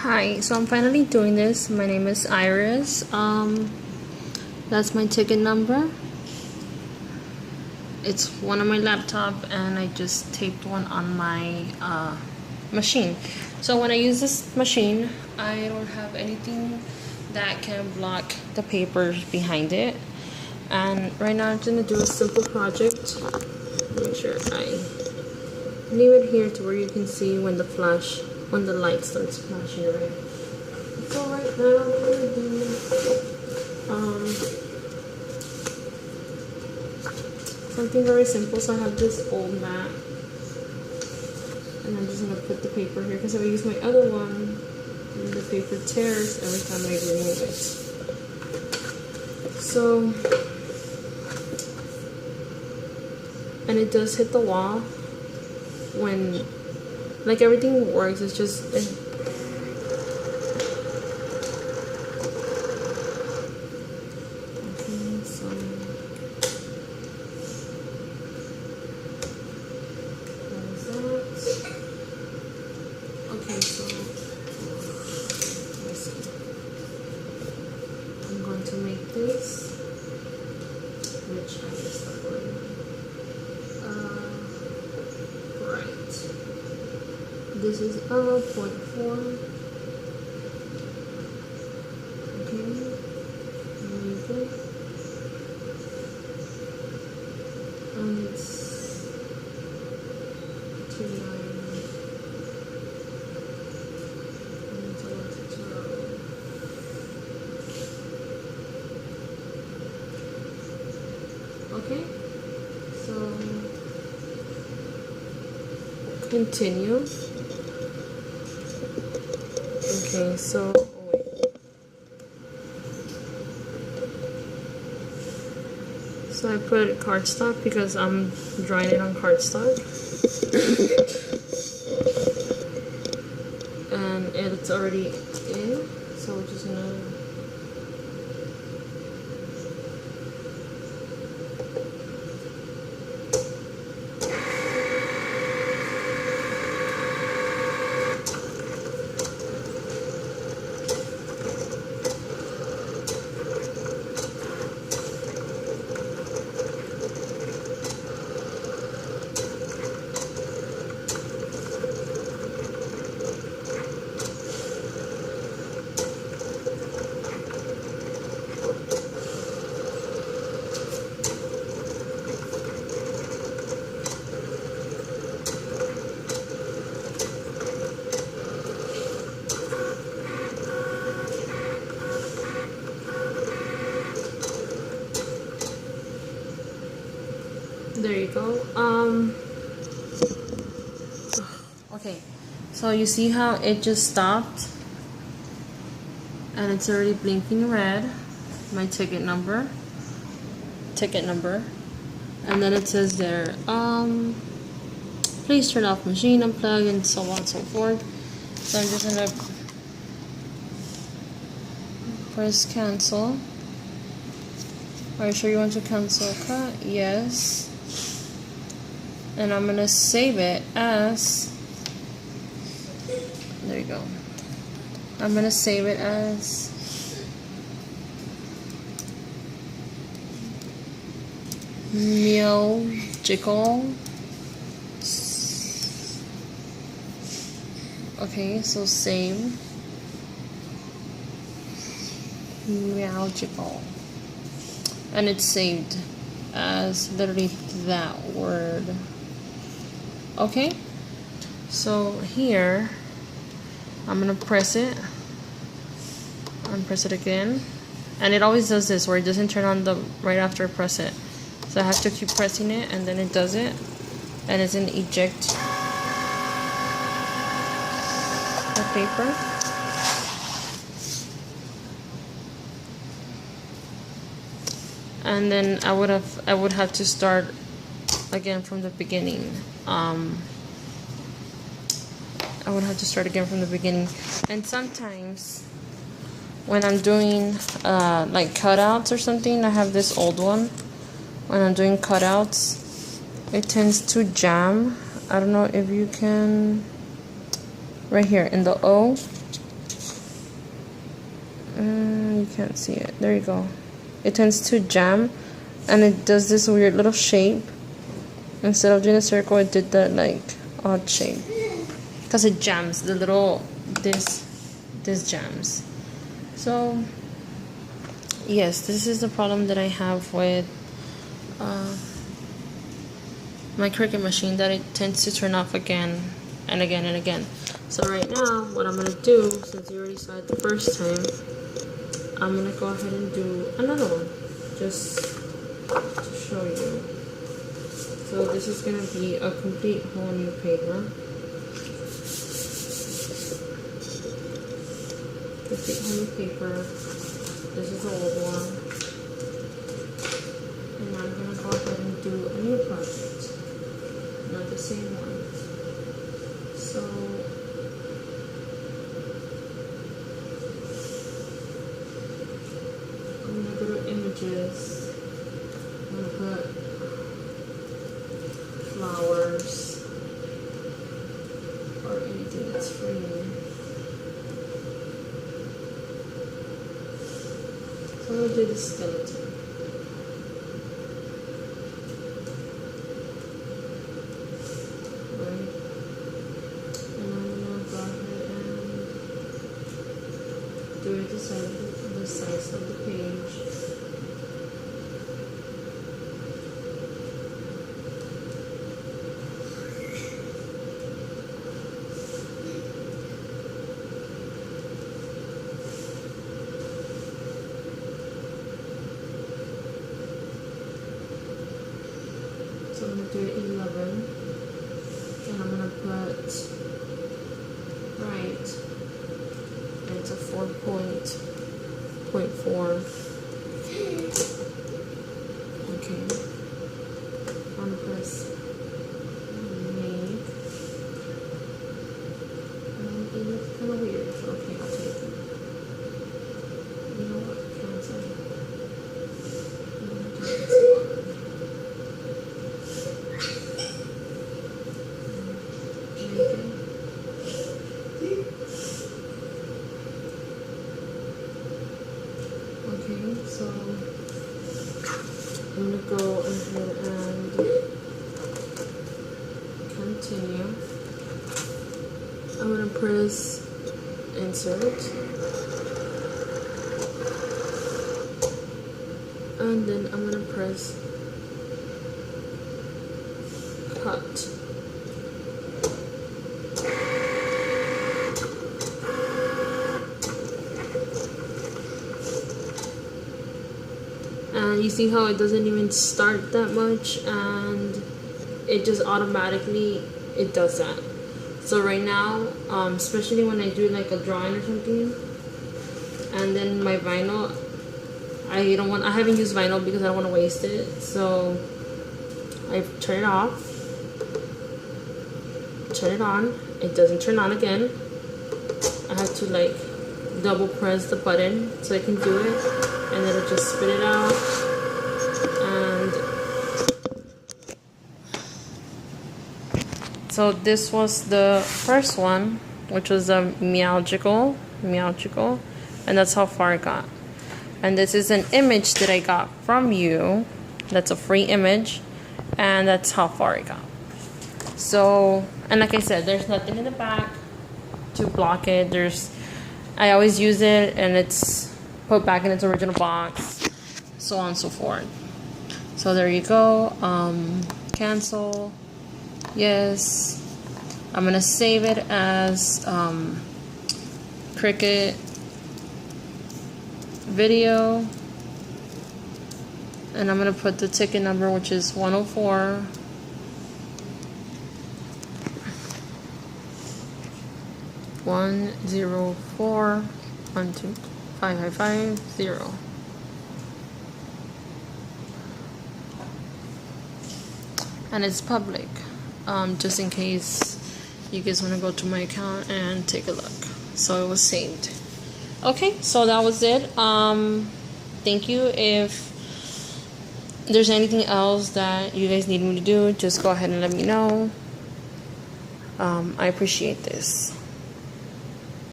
Hi, so I'm finally doing this. My name is Iris. That's my ticket number. It's one on my laptop, and I just taped one on my machine. So when I use this machine, I don't have anything that can block the papers behind it. And right now I'm gonna do a simple project. Make sure I leave it here to where you can see when the light starts flashing red. So right now I'm gonna do something very simple. So I have this old mat, and I'm just gonna put the paper here because if I use my other one, the paper tears every time I remove it. So, and it does hit the wall when, like, everything works. It's just okay, so let's see. I'm going to make this, which I guess that one. Right. This is 0.4. Okay. Make it. And it's 2.9. Okay, so continue. Okay, so wait. So I put cardstock because I'm drawing it on cardstock, and it's already in. So we're just gonna. There you go. Okay, so you see how it just stopped, and it's already blinking red. My ticket number, and then it says there, please turn off machine, unplug, and so on and so forth. So I'm just gonna press cancel. Are you sure you want to cancel cut? Yes. And I'm gonna save it as, there you go. I'm gonna save it as Musical. Okay, so save Musical, and it's saved as literally that word. Okay, so here I'm gonna press it and press it again, and it always does this where it doesn't turn on the right after I press it, so I have to keep pressing it, and then it does it, and it's in eject the paper. And then I would have to start again from the beginning. I would have to start again from the beginning. And sometimes when I'm doing like cutouts or something, I have this old one. When I'm doing cutouts, it tends to jam. I don't know if you can, right here in the O, You can't see it. There you go. It tends to jam, and it does this weird little shape. Instead of doing a circle, it did that like odd shape because it jams. The little this jams. So yes, this is the problem that I have with my Cricut machine, that it tends to turn off again and again and again. So right now, what I'm gonna do, since you already saw it the first time, I'm gonna go ahead and do another one, just to show you. So this is gonna be a complete whole new paper. Complete whole new paper. This is the old one. And I'm gonna go ahead and do a new project. Not the same one. So I'm gonna go to images. I'm gonna put flowers or anything that's free. So I'm gonna do the skeleton. Right. And I'm gonna go ahead and do it the size of the page. So I'm going to do 11, and I'm going to put right, and it's a 4.4. Okay, I'm going to press make, and it looks kind of weird. Okay, I'll take it. You know what? Cancel. Okay, so I'm going to go ahead and continue. I'm going to press insert, and then I'm going to press cut. And you see how it doesn't even start that much, and it just automatically it does that. So right now, especially when I do like a drawing or something, and then my vinyl, I haven't used vinyl because I don't want to waste it. So I turn it off, turn it on. It doesn't turn on again. I have to like double press the button so I can do it, and then it'll just spit it out. And so this was the first one, which was a meowgical, and that's how far I got. And this is an image that I got from you. That's a free image, and that's how far I got. So, and like I said, there's nothing in the back to block it. I always use it, and it's put back in its original box, so on and so forth. So there you go. Cancel. Yes. I'm gonna save it as Cricut video, and I'm gonna put the ticket number, which is 104. 104125550, and it's public, just in case you guys want to go to my account and take a look. So it was saved. Okay, so that was it. Thank you. If there's anything else that you guys need me to do, just go ahead and let me know. I appreciate this.